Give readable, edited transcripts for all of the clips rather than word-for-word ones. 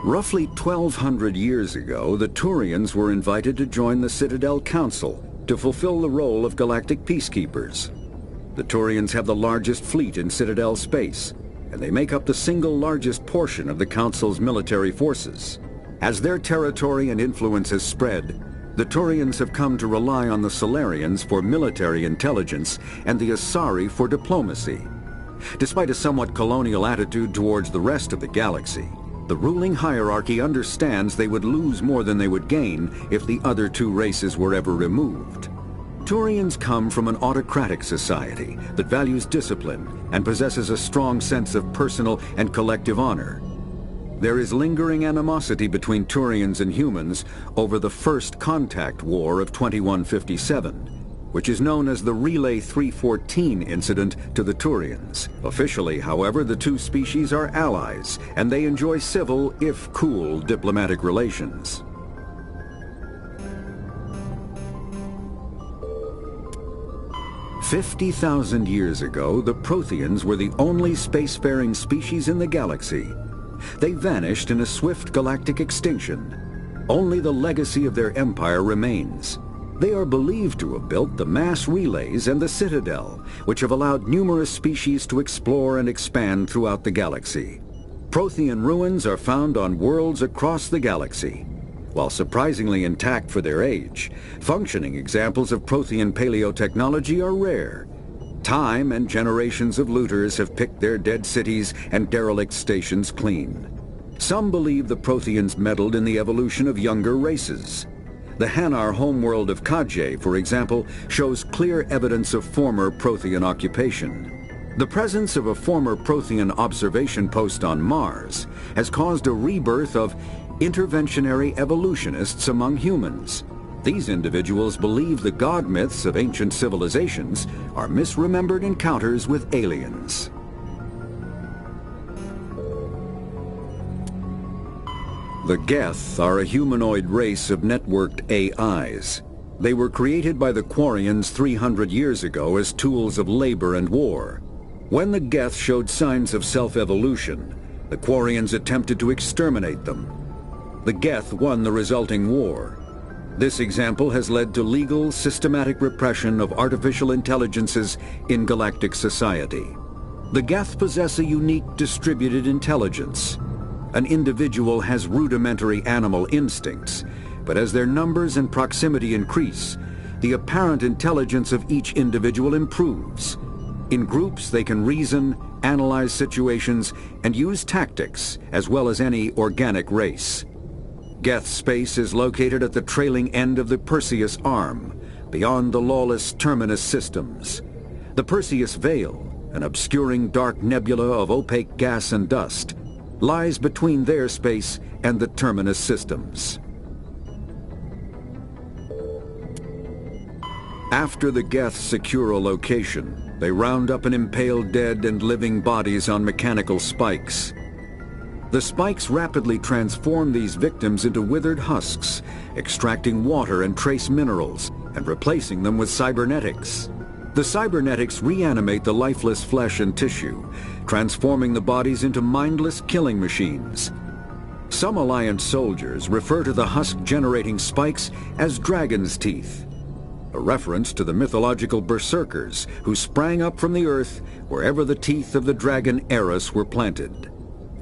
Roughly 1,200 years ago, the Turians were invited to join the Citadel Council to fulfill the role of galactic peacekeepers. The Turians have the largest fleet in Citadel space, and they make up the single largest portion of the Council's military forces. As their territory and influence has spread, the Turians have come to rely on the Salarians for military intelligence and the Asari for diplomacy. Despite a somewhat colonial attitude towards the rest of the galaxy, the ruling hierarchy understands they would lose more than they would gain if the other two races were ever removed. Turians come from an autocratic society that values discipline and possesses a strong sense of personal and collective honor. There is lingering animosity between Turians and humans over the First Contact War of 2157, which is known as the Relay 314 incident to the Turians. Officially, however, the two species are allies, and they enjoy civil, if cool, diplomatic relations. "50,000 years ago, the Protheans were the only spacefaring species in the galaxy. They vanished in a swift galactic extinction. Only the legacy of their empire remains. They are believed to have built the mass relays and the Citadel, which have allowed numerous species to explore and expand throughout the galaxy. Prothean ruins are found on worlds across the galaxy. While surprisingly intact for their age, functioning examples of Prothean paleotechnology are rare. Time and generations of looters have picked their dead cities and derelict stations clean. Some believe the Protheans meddled in the evolution of younger races. The Hanar homeworld of Kaj'e, for example, shows clear evidence of former Prothean occupation. The presence of a former Prothean observation post on Mars has caused a rebirth of interventionary evolutionists among humans. These individuals believe the god myths of ancient civilizations are misremembered encounters with aliens. The Geth are a humanoid race of networked AIs. They were created by the Quarians 300 years ago as tools of labor and war. When the Geth showed signs of self-evolution, the Quarians attempted to exterminate them. The Geth won the resulting war. This example has led to legal, systematic repression of artificial intelligences in galactic society. The Geth possess a unique distributed intelligence. An individual has rudimentary animal instincts, but as their numbers and proximity increase, the apparent intelligence of each individual improves. In groups, they can reason, analyze situations, and use tactics, as well as any organic race. Geth space is located at the trailing end of the Perseus Arm, beyond the lawless Terminus systems. The Perseus Veil, an obscuring dark nebula of opaque gas and dust, lies between their space and the Terminus systems. After the Geth secure a location, they round up and impale dead and living bodies on mechanical spikes. The spikes rapidly transform these victims into withered husks, extracting water and trace minerals, and replacing them with cybernetics. The cybernetics reanimate the lifeless flesh and tissue, transforming the bodies into mindless killing machines. Some Alliance soldiers refer to the husk-generating spikes as dragon's teeth, a reference to the mythological berserkers who sprang up from the earth wherever the teeth of the dragon Eris were planted.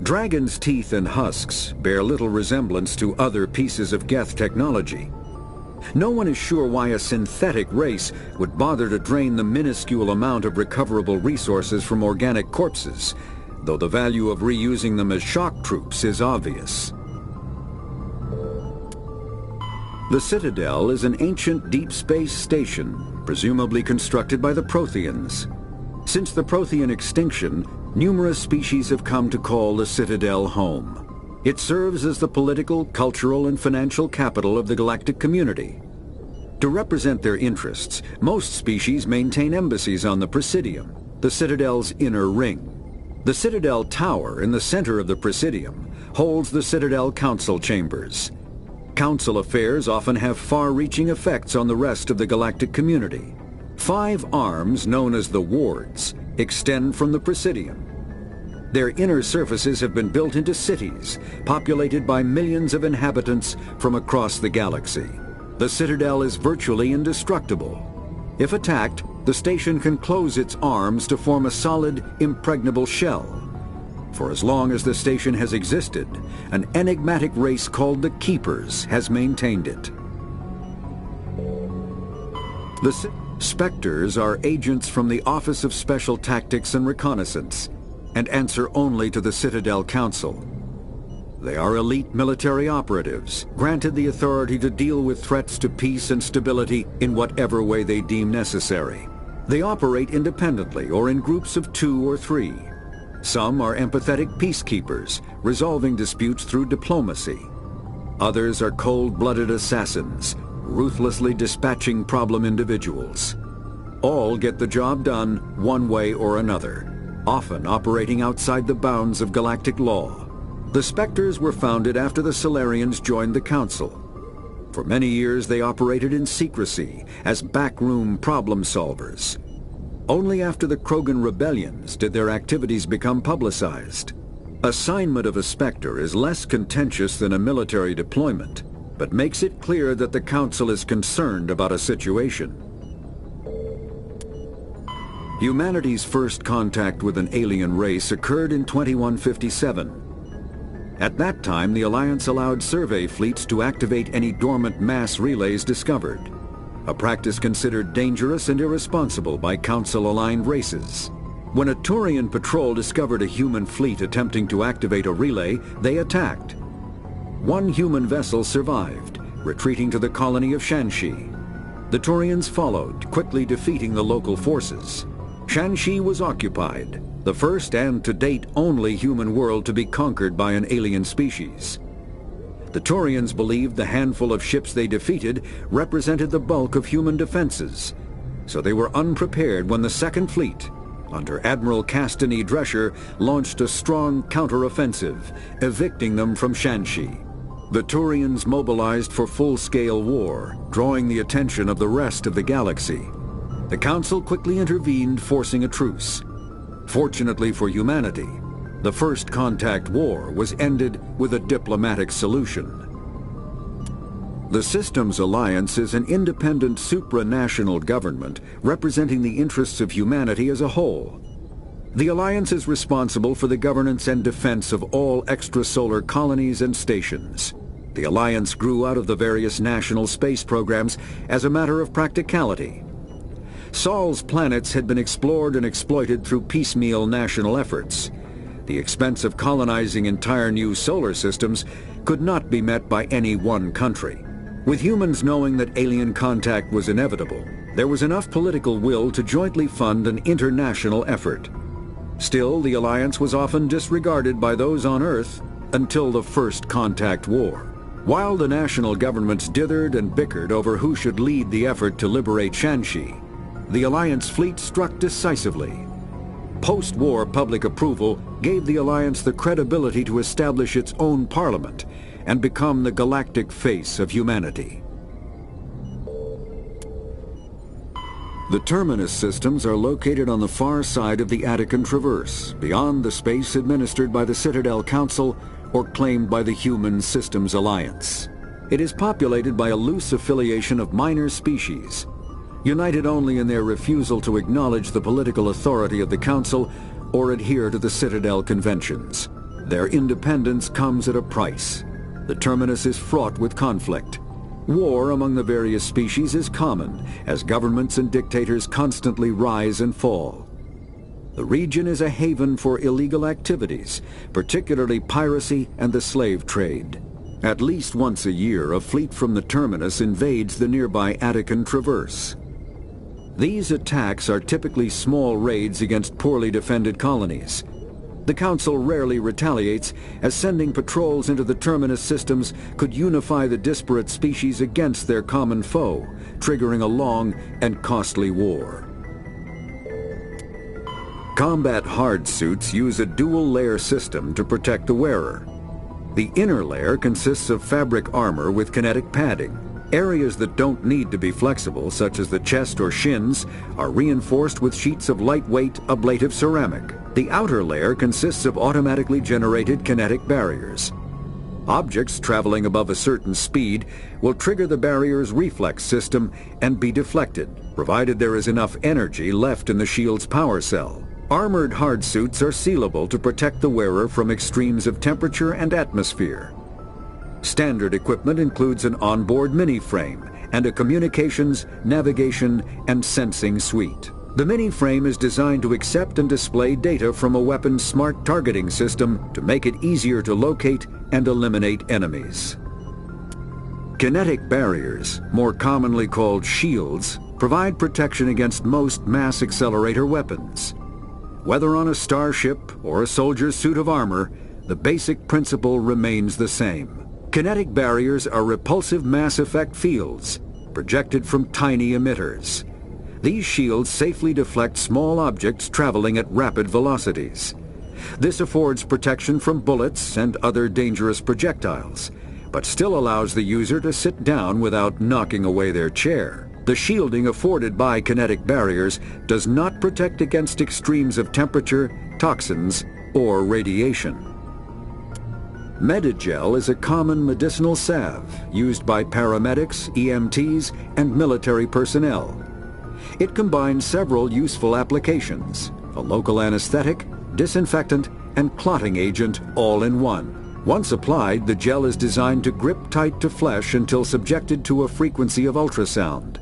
Dragon's teeth and husks bear little resemblance to other pieces of Geth technology. No one is sure why a synthetic race would bother to drain the minuscule amount of recoverable resources from organic corpses, though the value of reusing them as shock troops is obvious. The Citadel is an ancient deep space station, presumably constructed by the Protheans. Since the Prothean extinction, numerous species have come to call the Citadel home. It serves as the political, cultural, and financial capital of the galactic community. To represent their interests, most species maintain embassies on the Presidium, the Citadel's inner ring. The Citadel Tower in the center of the Presidium holds the Citadel Council chambers. Council affairs often have far-reaching effects on the rest of the galactic community. 5 arms, known as the Wards, extend from the Presidium. Their inner surfaces have been built into cities, populated by millions of inhabitants from across the galaxy. The Citadel is virtually indestructible. If attacked, the station can close its arms to form a solid, impregnable shell. For as long as the station has existed, an enigmatic race called the Keepers has maintained it. The Spectres are agents from the Office of Special Tactics and Reconnaissance, and answer only to the Citadel Council. They are elite military operatives, granted the authority to deal with threats to peace and stability in whatever way they deem necessary. They operate independently or in groups of 2 or 3. Some are empathetic peacekeepers, resolving disputes through diplomacy. Others are cold-blooded assassins, ruthlessly dispatching problem individuals. All get the job done one way or another, often operating outside the bounds of galactic law. The Spectres were founded after the Solarians joined the Council. For many years they operated in secrecy as backroom problem solvers. Only after the Krogan rebellions did their activities become publicized. Assignment of a Spectre is less contentious than a military deployment, but makes it clear that the Council is concerned about a situation. Humanity's first contact with an alien race occurred in 2157. At that time, the Alliance allowed survey fleets to activate any dormant mass relays discovered, a practice considered dangerous and irresponsible by Council-aligned races. When a Turian patrol discovered a human fleet attempting to activate a relay, they attacked. One human vessel survived, retreating to the colony of Shanxi. The Turians followed, quickly defeating the local forces. Shanxi was occupied, the first and to date only human world to be conquered by an alien species. The Turians believed the handful of ships they defeated represented the bulk of human defenses, so they were unprepared when the Second Fleet, under Admiral Castany Drescher, launched a strong counteroffensive, evicting them from Shanxi. The Turians mobilized for full-scale war, drawing the attention of the rest of the galaxy. The Council quickly intervened, forcing a truce. Fortunately for humanity, the First Contact War was ended with a diplomatic solution. The Systems Alliance is an independent supranational government representing the interests of humanity as a whole. The Alliance is responsible for the governance and defense of all extrasolar colonies and stations. The Alliance grew out of the various national space programs as a matter of practicality. Sol's planets had been explored and exploited through piecemeal national efforts. The expense of colonizing entire new solar systems could not be met by any one country. With humans knowing that alien contact was inevitable, there was enough political will to jointly fund an international effort. Still, the Alliance was often disregarded by those on Earth until the First Contact War. While the national governments dithered and bickered over who should lead the effort to liberate Shanxi, the Alliance fleet struck decisively. Post-war public approval gave the Alliance the credibility to establish its own parliament and become the galactic face of humanity. The Terminus systems are located on the far side of the Attican Traverse, beyond the space administered by the Citadel Council or claimed by the Human Systems Alliance. It is populated by a loose affiliation of minor species, united only in their refusal to acknowledge the political authority of the Council or adhere to the Citadel conventions. Their independence comes at a price. The Terminus is fraught with conflict. War among the various species is common, as governments and dictators constantly rise and fall. The region is a haven for illegal activities, particularly piracy and the slave trade. At least once a year, a fleet from the Terminus invades the nearby Attican Traverse. These attacks are typically small raids against poorly defended colonies. The Council rarely retaliates, as sending patrols into the Terminus systems could unify the disparate species against their common foe, triggering a long and costly war. Combat hard suits use a dual-layer system to protect the wearer. The inner layer consists of fabric armor with kinetic padding. Areas that don't need to be flexible, such as the chest or shins, are reinforced with sheets of lightweight ablative ceramic. The outer layer consists of automatically generated kinetic barriers. Objects traveling above a certain speed will trigger the barrier's reflex system and be deflected, provided there is enough energy left in the shield's power cell. Armored hardsuits are sealable to protect the wearer from extremes of temperature and atmosphere. Standard equipment includes an onboard mini-frame and a communications, navigation, and sensing suite. The mini-frame is designed to accept and display data from a weapon's smart targeting system to make it easier to locate and eliminate enemies. Kinetic barriers, more commonly called shields, provide protection against most mass accelerator weapons. Whether on a starship or a soldier's suit of armor, the basic principle remains the same. Kinetic barriers are repulsive mass effect fields, projected from tiny emitters. These shields safely deflect small objects traveling at rapid velocities. This affords protection from bullets and other dangerous projectiles, but still allows the user to sit down without knocking away their chair. The shielding afforded by kinetic barriers does not protect against extremes of temperature, toxins, or radiation. Medigel is a common medicinal salve used by paramedics, EMTs, and military personnel. It combines several useful applications: a local anesthetic, disinfectant, and clotting agent all in one. Once applied, the gel is designed to grip tight to flesh until subjected to a frequency of ultrasound.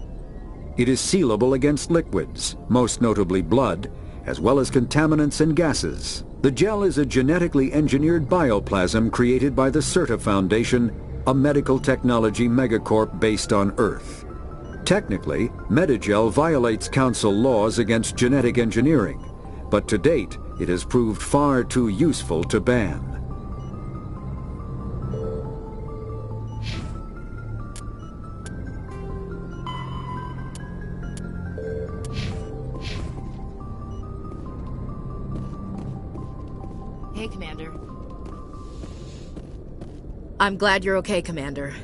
It is sealable against liquids, most notably blood, as well as contaminants and gases. The gel is a genetically engineered bioplasm created by the CERTA Foundation, a medical technology megacorp based on Earth. Technically, Medigel violates Council laws against genetic engineering, but to date, it has proved far too useful to ban. Hey, Commander. I'm glad you're okay, Commander.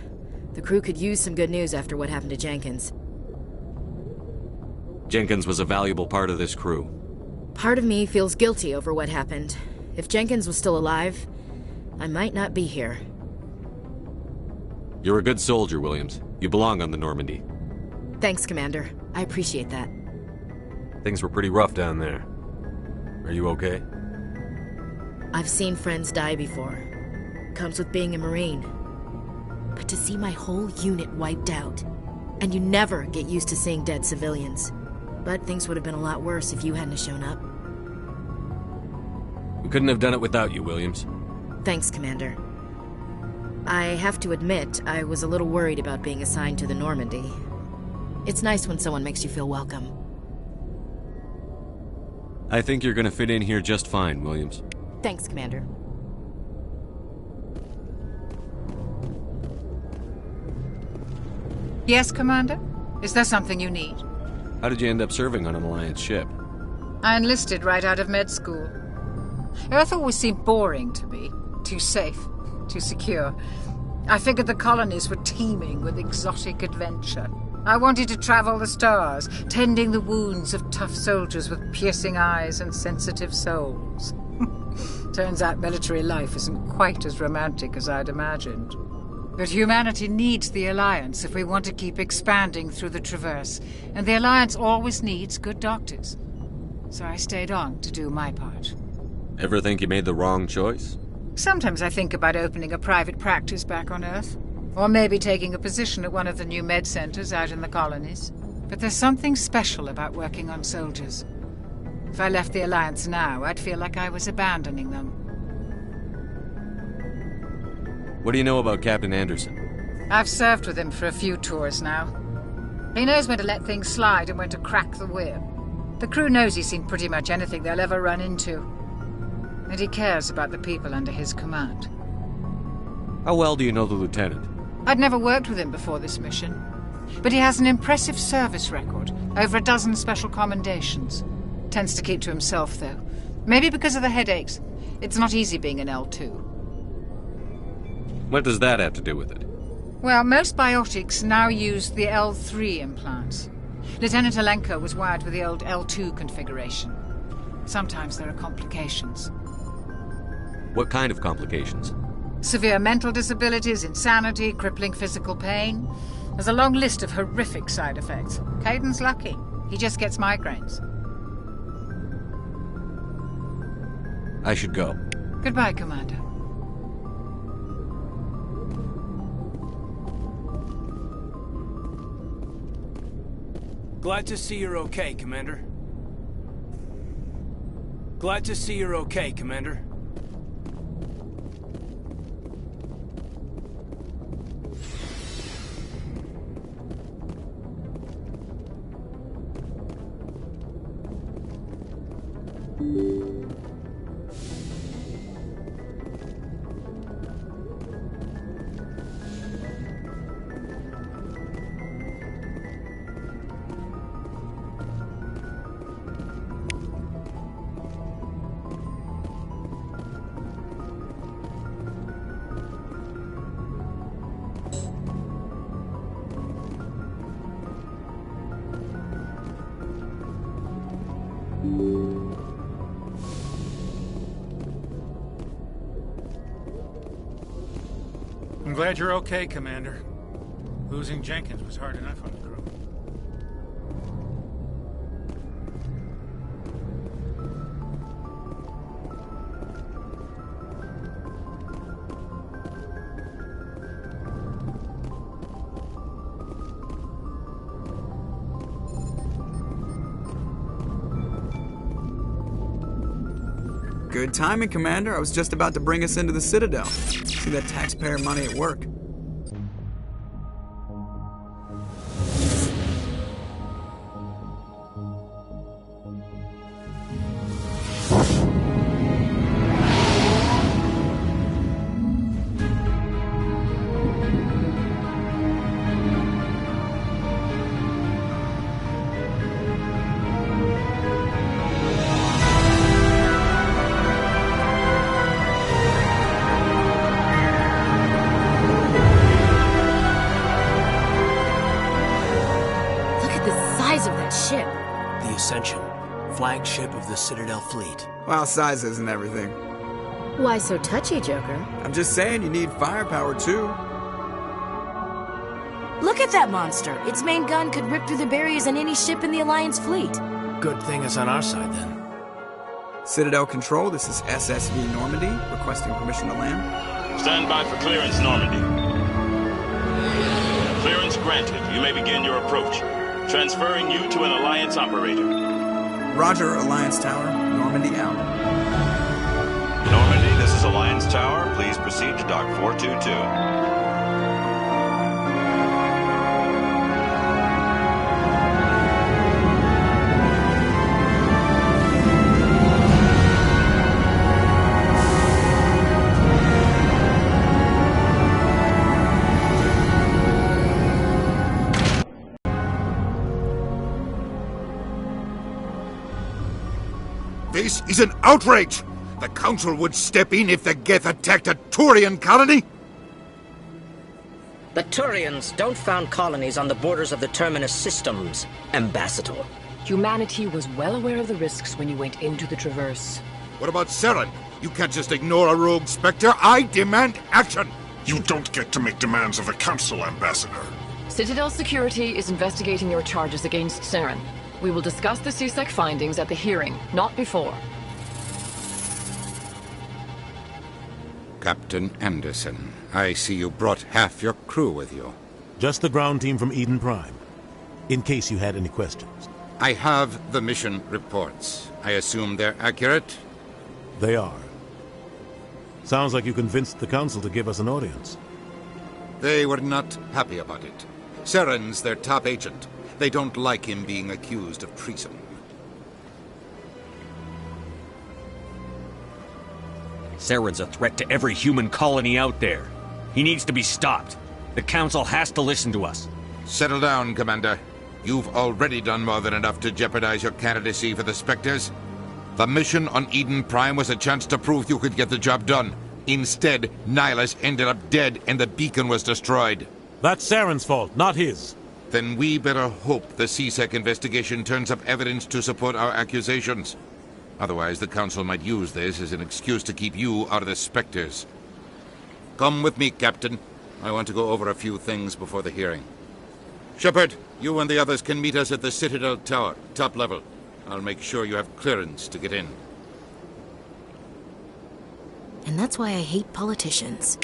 The crew could use some good news after what happened to Jenkins. Jenkins was a valuable part of this crew. Part of me feels guilty over what happened. If Jenkins was still alive, I might not be here. You're a good soldier, Williams. You belong on the Normandy. Thanks, Commander. I appreciate that. Things were pretty rough down there. Are you okay? I've seen friends die before. Comes with being a Marine. But to see my whole unit wiped out, and you never get used to seeing dead civilians. But things would have been a lot worse if you hadn't shown up. We couldn't have done it without you, Williams. Thanks, Commander. I have to admit, I was a little worried about being assigned to the Normandy. It's nice when someone makes you feel welcome. I think you're gonna fit in here just fine, Williams. Thanks, Commander. Yes, Commander? Is there something you need? How did you end up serving on an Alliance ship? I enlisted right out of med school. Earth always seemed boring to me. Too safe, too secure. I figured the colonies were teeming with exotic adventure. I wanted to travel the stars, tending the wounds of tough soldiers with piercing eyes and sensitive souls. Turns out military life isn't quite as romantic as I'd imagined. But humanity needs the Alliance if we want to keep expanding through the Traverse, and the Alliance always needs good doctors. So I stayed on to do my part. Ever think you made the wrong choice? Sometimes I think about opening a private practice back on Earth, or maybe taking a position at one of the new med centers out in the colonies. But there's something special about working on soldiers. If I left the Alliance now, I'd feel like I was abandoning them. What do you know about Captain Anderson? I've served with him for a few tours now. He knows when to let things slide and when to crack the whip. The crew knows he's seen pretty much anything they'll ever run into. And he cares about the people under his command. How well do you know the lieutenant? I'd never worked with him before this mission. But he has an impressive service record, over a dozen special commendations. Tends to keep to himself, though. Maybe because of the headaches. It's not easy being an L2. What does that have to do with it? Well, most biotics now use the L3 implants. Lieutenant Alenko was wired with the old L2 configuration. Sometimes there are complications. What kind of complications? Severe mental disabilities, insanity, crippling physical pain. There's a long list of horrific side effects. Caden's lucky. He just gets migraines. I should go. Goodbye, Commander. Glad to see you're okay, Commander. Glad to see you're okay, Commander. I'm glad you're okay, Commander. Losing Jenkins was hard enough on the crew. Good timing, Commander. I was just about to bring us into the Citadel. See that taxpayer money at work. Flagship of the Citadel fleet. Well, size isn't everything. Why so touchy, Joker? I'm just saying you need firepower, too. Look at that monster! Its main gun could rip through the barriers in any ship in the Alliance fleet. Good thing it's on our side, then. Citadel Control, this is SSV Normandy, requesting permission to land. Stand by for clearance, Normandy. Clearance granted. You may begin your approach. Transferring you to an Alliance operator. Roger, Alliance Tower. Normandy out. Normandy, this is Alliance Tower. Please proceed to Dock 422. This is an outrage! The Council would step in if the Geth attacked a Turian colony! The Turians don't found colonies on the borders of the Terminus systems, Ambassador. Humanity was well aware of the risks when you went into the Traverse. What about Saren? You can't just ignore a rogue Spectre. I demand action! You don't get to make demands of the Council, Ambassador. Citadel Security is investigating your charges against Saren. We will discuss the CSEC findings at the hearing, not before. Captain Anderson, I see you brought half your crew with you. Just the ground team from Eden Prime, in case you had any questions. I have the mission reports. I assume they're accurate? They are. Sounds like you convinced the Council to give us an audience. They were not happy about it. Saren's their top agent. They don't like him being accused of treason. Saren's a threat to every human colony out there. He needs to be stopped. The Council has to listen to us. Settle down, Commander. You've already done more than enough to jeopardize your candidacy for the Spectres. The mission on Eden Prime was a chance to prove you could get the job done. Instead, Nihilus ended up dead and the beacon was destroyed. That's Saren's fault, not his. Then we better hope the CSEC investigation turns up evidence to support our accusations. Otherwise, the Council might use this as an excuse to keep you out of the Spectres. Come with me, Captain. I want to go over a few things before the hearing. Shepard, you and the others can meet us at the Citadel Tower, top level. I'll make sure you have clearance to get in. And that's why I hate politicians.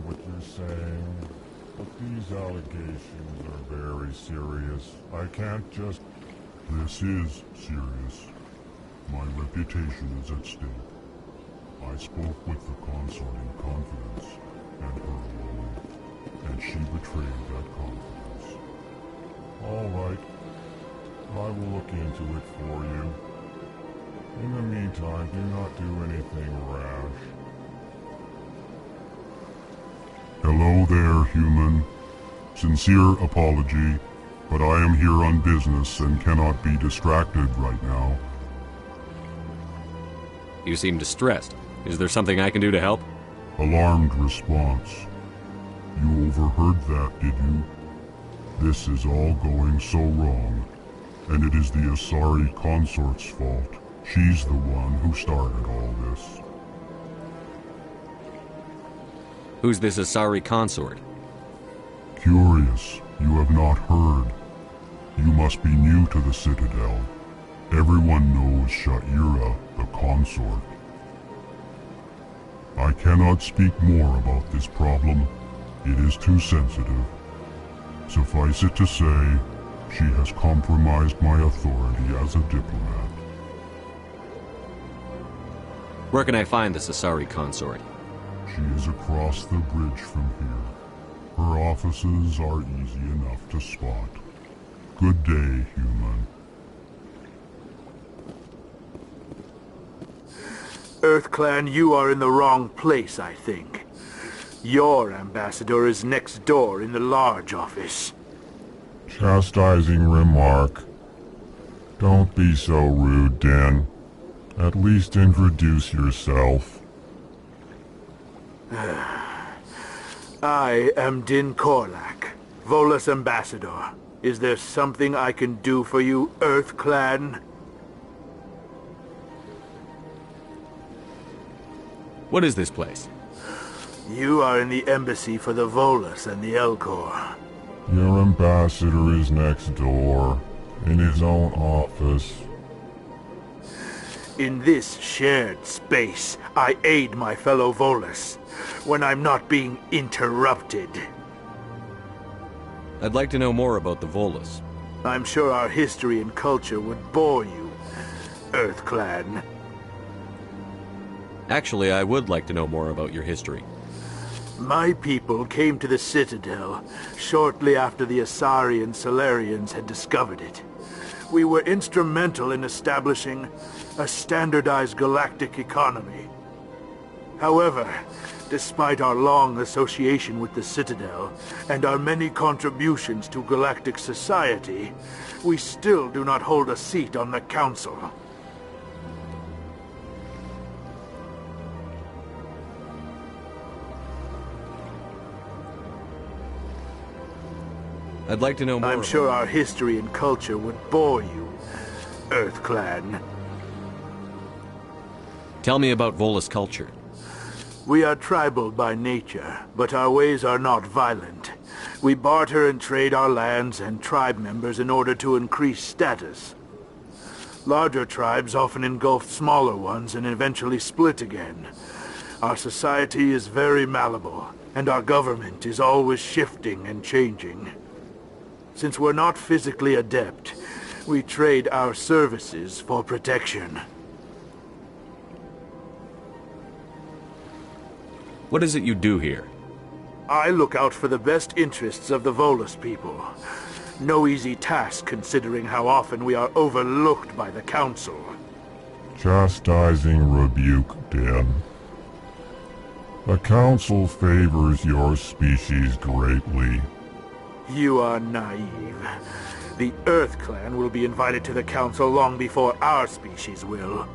What you're saying, but these allegations are very serious. I can't just... This is serious. My reputation is at stake. I spoke with the consort in confidence, and her alone, and she betrayed that confidence. All right. I will look into it for you. In the meantime, do not do anything rash. Hello there, human. Sincere apology, but I am here on business and cannot be distracted right now. You seem distressed. Is there something I can do to help? Alarmed response. You overheard that, did you? This is all going so wrong, and it is the Asari consort's fault. She's the one who started all this. Who's this Asari consort? Curious, you have not heard. You must be new to the Citadel. Everyone knows Sha'ira, the consort. I cannot speak more about this problem. It is too sensitive. Suffice it to say, she has compromised my authority as a diplomat. Where can I find this Asari consort? She is across the bridge from here. Her offices are easy enough to spot. Good day, human. EarthClan, you are in the wrong place, I think. Your ambassador is next door in the large office. Chastising remark. Don't be so rude, Din. At least introduce yourself. I am Din Korlak, Volus ambassador. Is there something I can do for you, EarthClan? What is this place? You are in the embassy for the Volus and the Elcor. Your ambassador is next door, in his own office. In this shared space, I aid my fellow Volus when I'm not being interrupted. I'd like to know more about the Volus. I'm sure our history and culture would bore you, EarthClan. Actually, I would like to know more about your history. My people came to the Citadel shortly after the Asari and Salarians had discovered it. We were instrumental in establishing a standardized galactic economy. However, despite our long association with the Citadel and our many contributions to galactic society, we still do not hold a seat on the Council. I'd like to know more. I'm sure our history and culture would bore you, EarthClan. Tell me about Volus culture. We are tribal by nature, but our ways are not violent. We barter and trade our lands and tribe members in order to increase status. Larger tribes often engulf smaller ones and eventually split again. Our society is very malleable, and our government is always shifting and changing. Since we're not physically adept, we trade our services for protection. What is it you do here? I look out for the best interests of the Volus people. No easy task considering how often we are overlooked by the Council. Chastising rebuke, Din. The Council favors your species greatly. You are naive. The EarthClan will be invited to the Council long before our species will.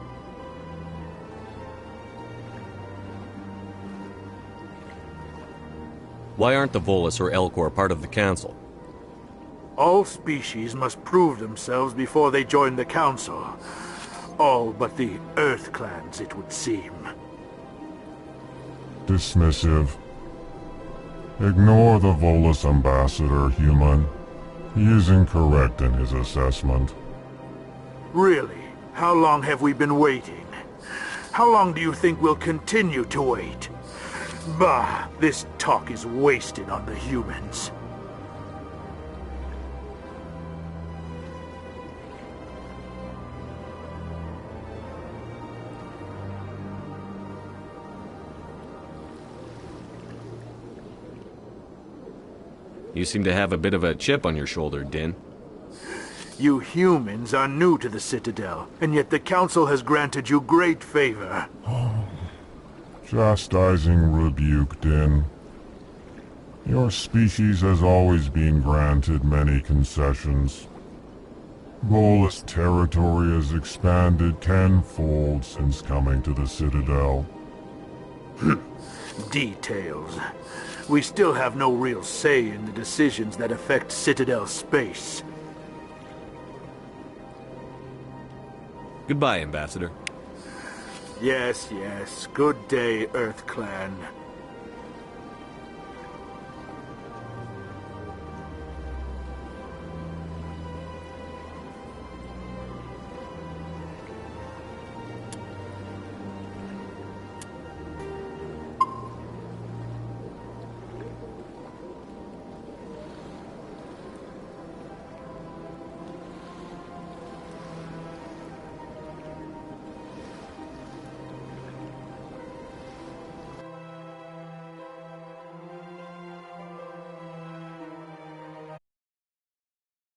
Why aren't the Volus or Elcor part of the Council? All species must prove themselves before they join the Council. All but the EarthClans, it would seem. Dismissive. Ignore the Volus ambassador, human. He is incorrect in his assessment. Really? How long have we been waiting? How long do you think we'll continue to wait? Bah, this talk is wasted on the humans. You seem to have a bit of a chip on your shoulder, Din. You humans are new to the Citadel, and yet the Council has granted you great favor. Chastising rebuke, Din. Your species has always been granted many concessions. Volus territory has expanded tenfold since coming to the Citadel. Details. We still have no real say in the decisions that affect Citadel space. Goodbye, Ambassador. Yes, yes. Good day, EarthClan.